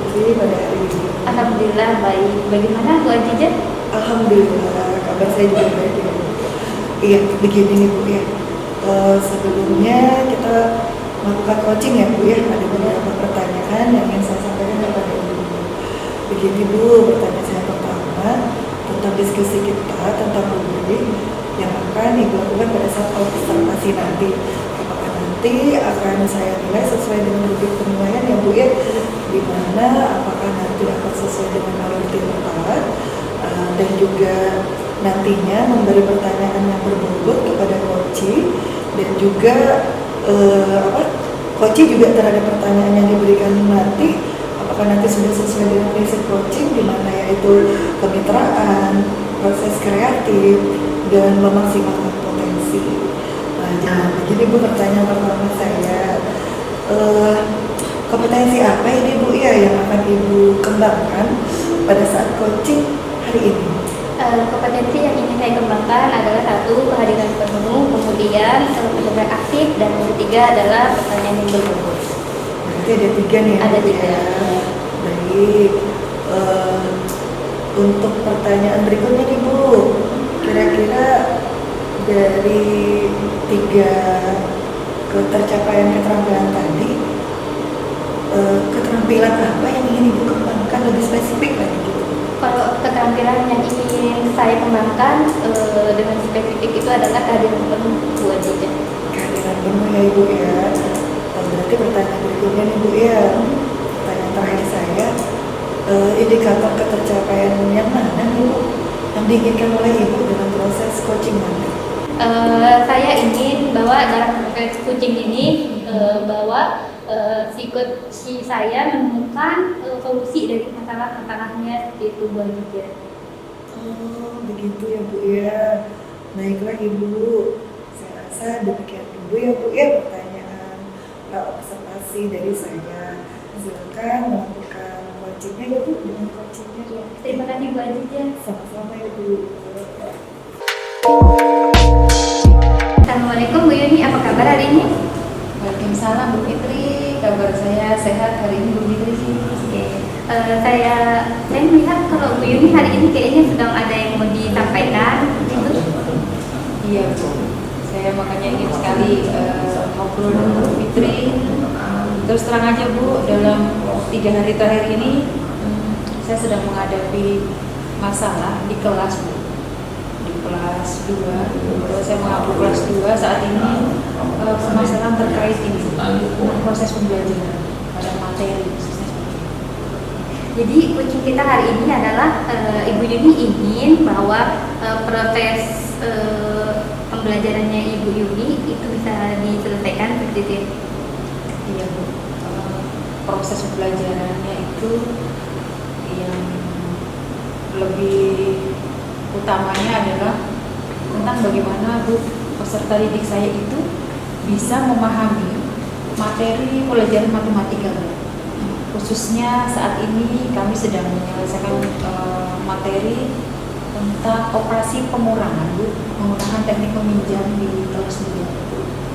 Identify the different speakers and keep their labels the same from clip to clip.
Speaker 1: Fitri pada hari ini?
Speaker 2: Alhamdulillah baik. Bagaimana Bu Adijah?
Speaker 1: Alhamdulillah, kabar saya juga baik ya. Iya, begini nih Bu ya. Sebelumnya kita melakukan coaching ya Bu ya. Ada beberapa pertanyaan yang ingin saya sampaikan kepada Ibu. Begini Bu, pertanyaan saya pertama tentang diskusi kita tentang publik yang akan Ibu lakukan pada saat observasi nanti. Apakah nanti akan saya nilai sesuai dengan rubrik penilaian ya Bu ya? Di mana apakah nanti akan sesuai dengan alur 4 dan juga nantinya memberi pertanyaan yang berbobot kepada coach dan juga coach juga terhadap pertanyaan yang diberikan nanti apakah nanti sudah sesuai dengan prinsip coaching di mana yaitu kemitraan, proses kreatif dan memaksimalkan potensi. Nah, jadi Bu pertanyaan pertama saya kompetensi apa ini Bu ya yang akan Ibu kembangkan pada saat coaching hari ini?
Speaker 2: Kompetensi yang ingin saya kembangkan adalah satu, kehadiran penuh, kemudian bergerak aktif, dan yang ketiga adalah pertanyaan yang berbobot.
Speaker 1: Berarti ada 3 nih.
Speaker 2: Ada 3.
Speaker 1: Ya. Baik. Untuk pertanyaan berikutnya nih Bu, kira-kira dari 3 ketercapaian keterampilan tadi, keterampilan apa yang ingin Ibu kembangkan lebih spesifik lagi gitu?
Speaker 2: Kalau keterampilan yang ingin saya kembangkan dengan spesifik itu adalah kehadiran penuh Bu Adijah.
Speaker 1: Kehadiran penuh ya Ibu ya. Berarti pertanyaan berikutnya nih Bu ya. Pertanyaan terakhir saya, indikator ketercapaian yang mana nih Bu yang diinginkan oleh Ibu dalam proses coaching nanti?
Speaker 2: Saya ingin bahwa dalam proses coaching ini bahwa si saya menemukan solusi dari masalah-masalahnya seperti itu Bu Adijah.
Speaker 1: Oh begitu ya Bu ya. Baiklah Ibu, saya rasa demikian dulu ya Bu ya pertanyaan observasi dari saya. Silakan melakukan coachingnya ya Bu dengan coachingnya ya.
Speaker 2: Terima kasih Bu Adijah.
Speaker 1: Sama-sama ya Bu.
Speaker 2: Assalamualaikum Bu Yuni, apa kabar hari ini?
Speaker 3: Waalaikumsalam Bu Fitri, kabar saya sehat hari ini Bu Fitri sih.
Speaker 2: Saya melihat kalau Bu Yuni hari ini kayaknya sedang ada yang mau disampaikan gitu.
Speaker 3: Iya Bu, saya makanya ingin sekali ngobrol dengan Bu Fitri. Terus terang aja Bu, dalam 3 hari terakhir ini saya sedang menghadapi masalah di kelas Bu. Di kelas 2, saya mengaku kelas 2 saat ini permasalahan terkait ini proses pembelajaran pada materi.
Speaker 2: Jadi coaching kita hari ini adalah Ibu Yuni ingin bahwa proses pembelajarannya Ibu Yuni itu bisa diselesaikan seperti itu.
Speaker 3: Iya Bu, proses pembelajarannya itu yang lebih utamanya adalah tentang bagaimana Bu peserta didik saya itu bisa memahami materi pelajaran matematika Bu. Khususnya saat ini kami sedang menyelesaikan materi tentang operasi pengurangan Bu, menggunakan teknik meminjam di kelas 2.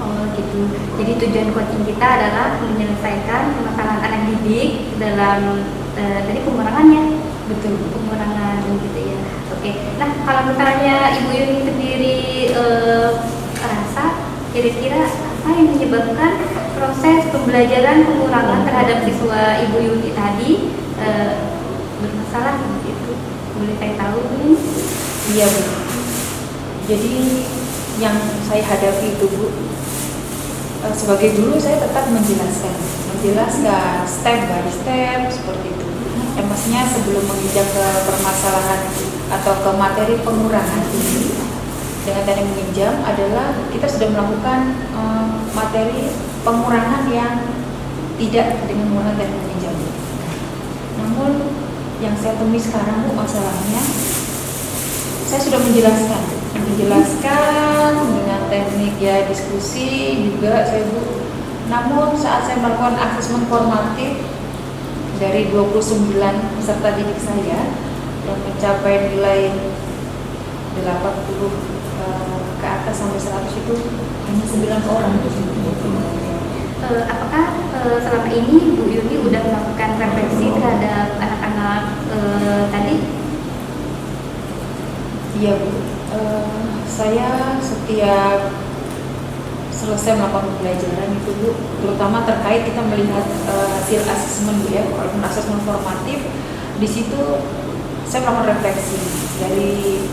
Speaker 2: Oh gitu. Jadi tujuan coaching kita adalah menyelesaikan permasalahan anak didik dalam tadi pengurangannya.
Speaker 3: Betul,
Speaker 2: pengurangan gitu ya. Oke. Nah kalau misalnya Ibu Yuni sendiri rasa kira-kira apa yang menyebabkan proses pembelajaran pengurangan terhadap siswa Ibu Yuni tadi bermasalah seperti itu? Boleh saya tahu ini?
Speaker 3: Iya Bu. Jadi yang saya hadapi itu Bu, sebagai guru saya tetap menjelaskan step by step seperti itu. Ya, maksudnya sebelum menginjak ke permasalahan atau ke materi pengurangan ini dengan teknik meminjam adalah kita sudah melakukan materi pengurangan yang tidak dengan menggunakan teknik meminjam. Namun yang saya temui sekarang Bu masalahnya, saya sudah menjelaskan dengan teknik ya diskusi juga saya Bu. Namun saat saya melakukan asesmen formatif dari 29 peserta didik saya yang mencapai nilai 80 ke atas sampai 100 itu hanya 9 orang.
Speaker 2: apakah selama ini Bu Yuni udah melakukan refleksi terhadap anak-anak tadi?
Speaker 3: Iya Bu, saya setiap selesai melakukan pembelajaran itu Bu, terutama terkait kita melihat hasil asesmen Bu ya, walaupun asesmen formatif, di situ saya melakukan refleksi dari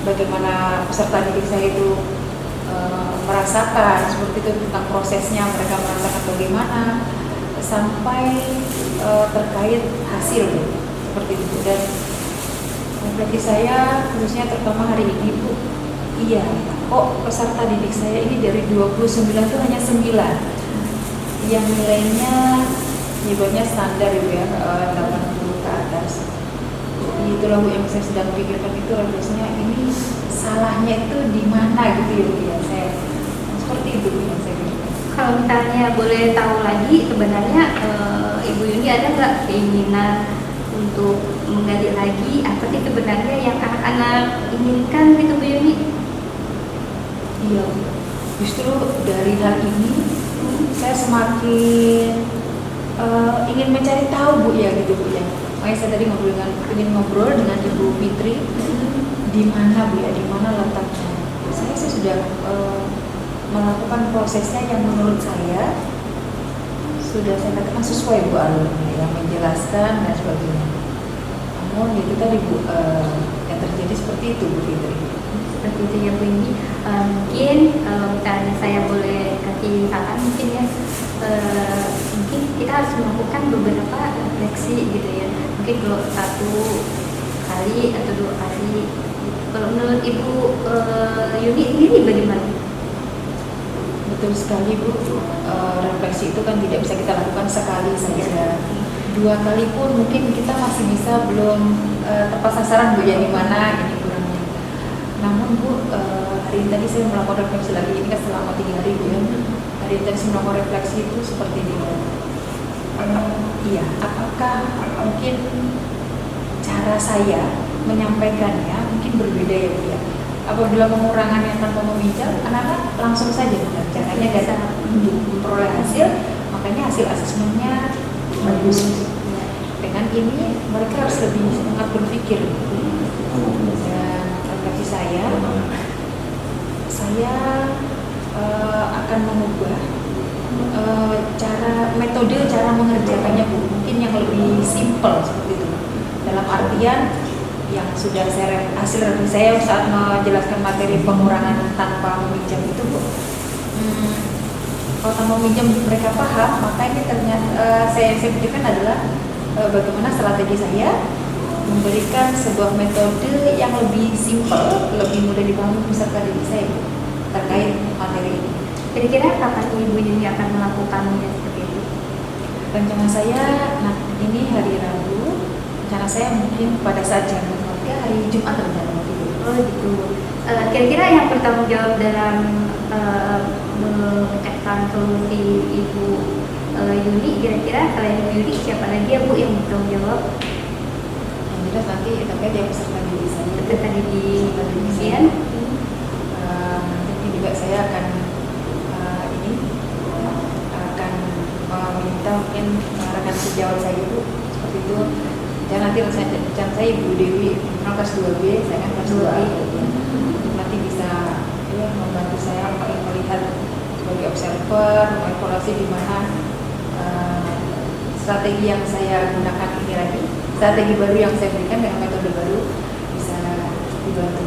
Speaker 3: bagaimana peserta didik saya itu merasakan seperti itu tentang prosesnya, mereka merasakan bagaimana sampai terkait hasil Bu, seperti itu. Dan refleksi saya khususnya terutama hari ini Bu, iya kok peserta didik saya ini dari 29 itu hanya 9 yang nilainya nyebutnya standar gitu ya, 80 ke atas. Jadi itulah Bu yang saya sedang pikirkan itu, refleksinya ini salahnya itu di mana gitu ya Bu ya, saya seperti itu yang saya pikirkan.
Speaker 2: Kalau misalnya boleh tahu lagi, sebenarnya Ibu Yuni ada nggak keinginan untuk menggali lagi apa sih sebenarnya yang anak-anak inginkan gitu Bu Yuni?
Speaker 3: Iya, justru dari hal ini saya semakin ingin mencari tahu Bu ya gitu Bu ya. Makanya saya tadi ingin ngobrol dengan Ibu Fitri, di mana Bu ya, di mana letaknya. Saya sih sudah melakukan prosesnya yang menurut saya sudah saya katakan sesuai Bu alurnya, yang menjelaskan dan sebagainya. Namun itu tadi Bu, yang terjadi seperti itu Bu Fitri.
Speaker 2: Seperti itu ya Bu Yuni. Mungkin misalnya saya boleh kasih saran mungkin ya, mungkin kita harus melakukan beberapa refleksi gitu ya, mungkin kalau 1 kali atau 2 kali gitu. Kalau menurut Ibu Yuni sendiri bagaimana?
Speaker 3: Betul sekali Bu, refleksi itu kan tidak bisa kita lakukan sekali saja. 2 kali pun mungkin kita masih bisa belum tepat sasaran Bu ya, di mana ini kurangnya. Namun Bu, hari ini tadi saya melakukan refleksi lagi, ini kan selama 3 hari Bu ya. Hari ini tadi saya melakukan refleksi itu seperti ini. Iya, apakah mungkin cara saya menyampaikannya mungkin berbeda ya Bu ya. Apabila pengurangannya tanpa meminjam, anak-anak langsung saja benar caranya bisa memperoleh hasil, makanya hasil asesmennya bagus. Dengan ini mereka harus lebih semangat berpikir. Dan refleksi saya akan mengubah cara mengerjakannya Bu, mungkin yang lebih simpel seperti itu. Dalam artian yang sudah hasil refleksi saya saat menjelaskan materi pengurangan tanpa meminjam itu Bu, kalau tanpa meminjam mereka paham, maka ini ternyata saya pikirkan adalah bagaimana strategi saya memberikan sebuah metode yang lebih simpel, lebih mudah dipahami peserta didik saya Bu, terkait materi ini.
Speaker 2: Kira-kira kapan Ibu Yuni akan melakukannya seperti itu?
Speaker 3: Rencana saya, nah ini hari Rabu, rencana saya mungkin pada saat jam 3 hari Jumat rencana itu.
Speaker 2: Oh gitu. Kira-kira yang bertanggung jawab dalam memecahkan solusi Ibu Yuni, kira-kira selain Ibu Yuni siapa lagi ya Bu yang bertanggung jawab?
Speaker 3: Yang jelas nanti terkait yang peserta didik saya.
Speaker 2: Peserta didik kemudian
Speaker 3: nanti juga saya akan meminta mungkin rekan sejawat saya Bu, seperti itu. Dan nanti rencana saya Ibu Dewi kelas 2B, saya kan kelas 2A. Nanti bisa ya membantu saya melihat sebagai observer, mengevaluasi di mana strategi yang saya gunakan ini lagi, strategi baru yang saya berikan dengan metode baru bisa dibantu.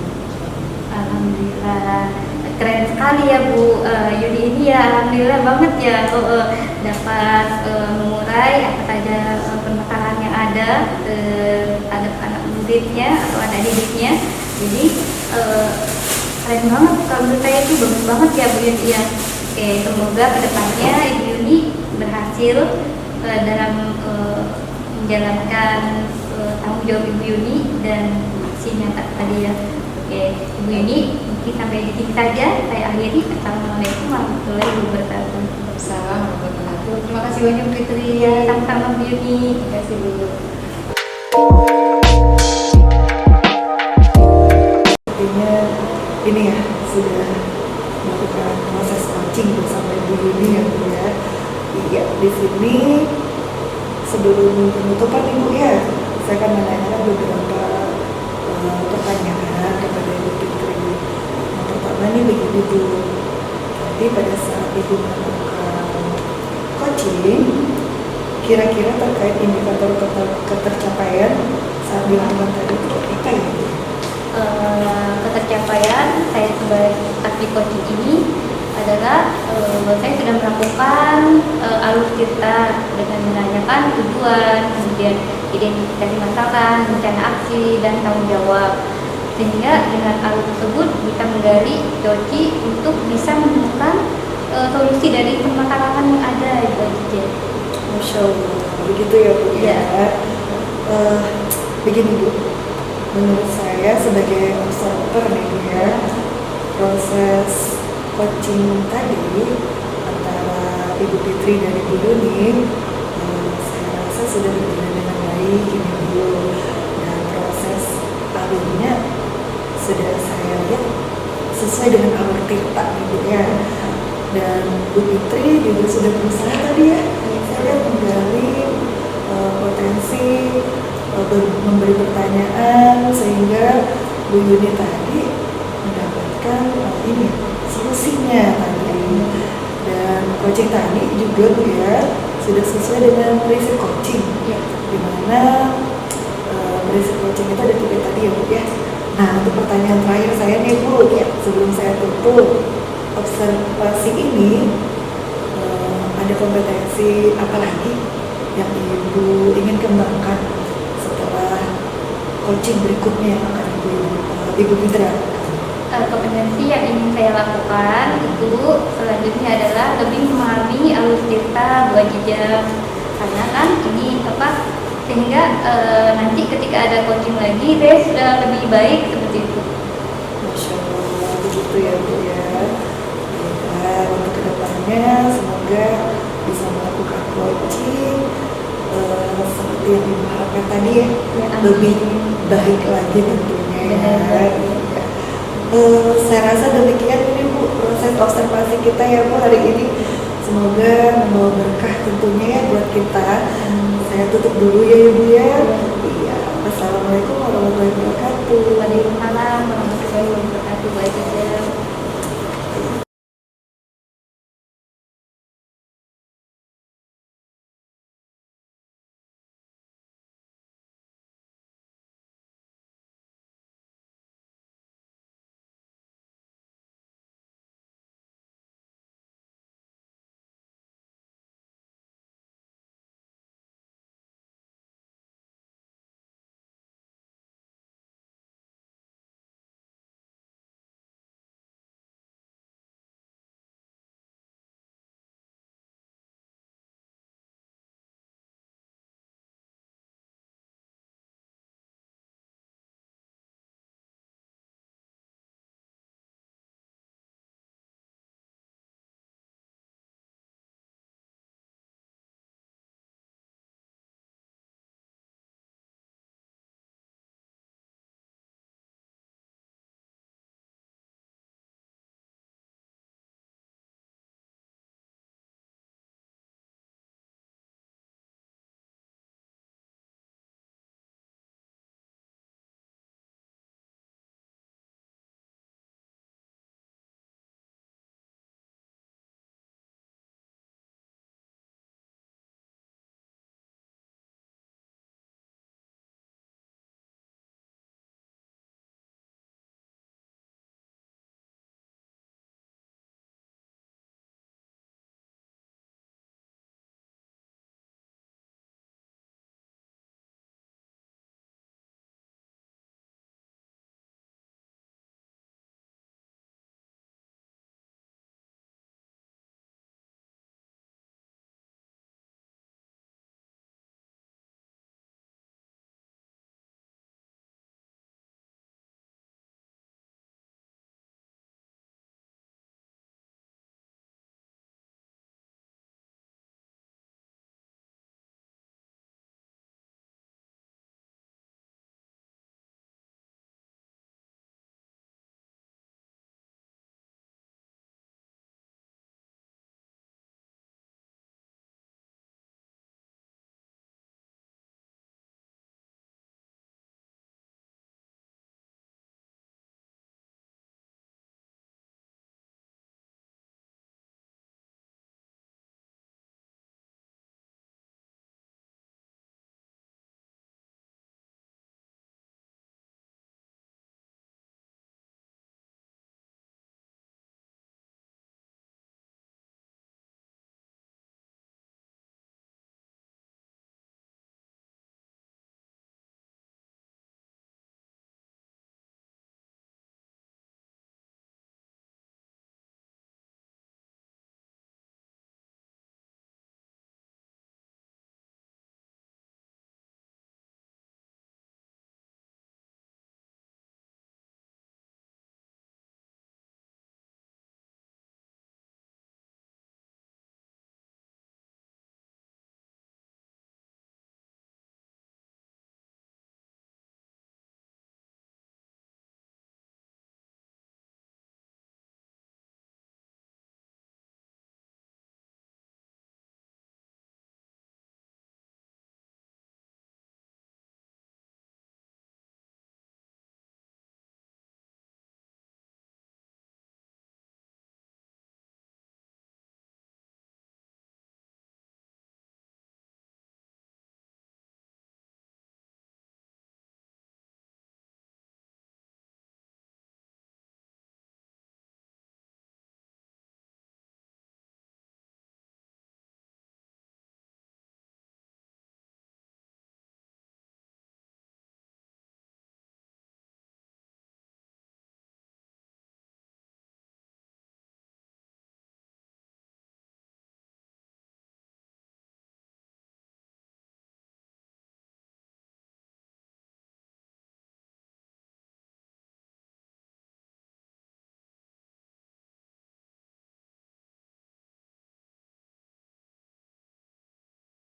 Speaker 2: Alhamdulillah, keren sekali ya Bu Yuni ini ya, alhamdulillah banget ya dapat mengurai apa saja permasalahan yang ada terhadap anak muridnya atau anak didiknya. Jadi keren banget, kalau menurut saya itu bagus banget ya Bu Yuni ya. Oke, semoga kedepannya Ibu Yuni berhasil dalam menjalankan tanggung jawab Ibu Yuni dan aksinya tadi ya. Oke, Ibu Yuni, mungkin sampai di sini saja saya akhiri. Assalamualaikum warahmatullahi wabarakatuh.
Speaker 3: Assalamualaikum warahmatullahi wabarakatuh. Terima kasih banyak Fitri.
Speaker 2: Ya, sama-sama Bu Yuni.
Speaker 3: Terima kasih Bu.
Speaker 1: Artinya ini ya sudah melakukan proses coaching bersama Ibu Yuni ya Bu ya. di sini sebelum penutupan Ibu ya, saya akan menanyakan beberapa pertanyaan kepada Ibu Fitri. Yang pertama nih begini Bu, tadi pada saat Ibu melakukan coaching, kira-kira terkait indikator ketercapaian saat dilakukan tadi itu apa ya Bu?
Speaker 2: Ketercapaian saya sebagai aktif coaching ini adalah saya sudah melakukan alur cerita dengan menanyakan tujuan, kemudian identifikasi masalah, rencana aksi, dan tanggung jawab, sehingga dengan alur tersebut bisa menggali Doci untuk bisa menemukan solusi dari permasalahan yang ada di Doci.
Speaker 1: Masya Allah, begitu ya Bu ya. Begini Bu, menurut saya sebagai observer nih Bu ya, proses coaching tadi antara Ibu Fitri dan Ibu Doni, saya rasa sudah berjalan dengan baik ini Bu, dan proses alurnya sudah saya lihat sesuai dengan alur tirta nih Bu ya. Dan Bu Fitri juga sudah berusaha tadi ya, saya lihat menggali potensi, memberi pertanyaan sehingga Bu Yuni tadi mendapatkan ini solusinya tadi. Dan coaching tadi juga Bu ya sudah sesuai dengan prinsip coaching, di mana prinsip coaching itu ada 3 tadi ya Bu ya. Nah, untuk pertanyaan terakhir saya nih Bu ya, sebelum saya tutup, observasi ini ada kompetensi apa lagi yang Ibu ingin kembangkan setelah coaching berikutnya yang akan Ibu Fitri lakukan?
Speaker 2: Kompetensi yang ingin saya lakukan itu selanjutnya adalah lebih memahami alur cerita 2 jam, karena kan ini sehingga nanti ketika ada coaching lagi saya sudah lebih baik seperti itu.
Speaker 1: Masya Allah, begitu ya Bu ya. Baiklah, untuk kedepannya semoga bisa melakukan coaching seperti yang Ibu harapkan tadi ya, lebih baik lagi tentunya ya. Saya rasa demikian ini Bu proses observasi kita ya Bu hari ini. Semoga membawa berkah tentunya ya buat kita. Saya tutup dulu ya Ibu ya.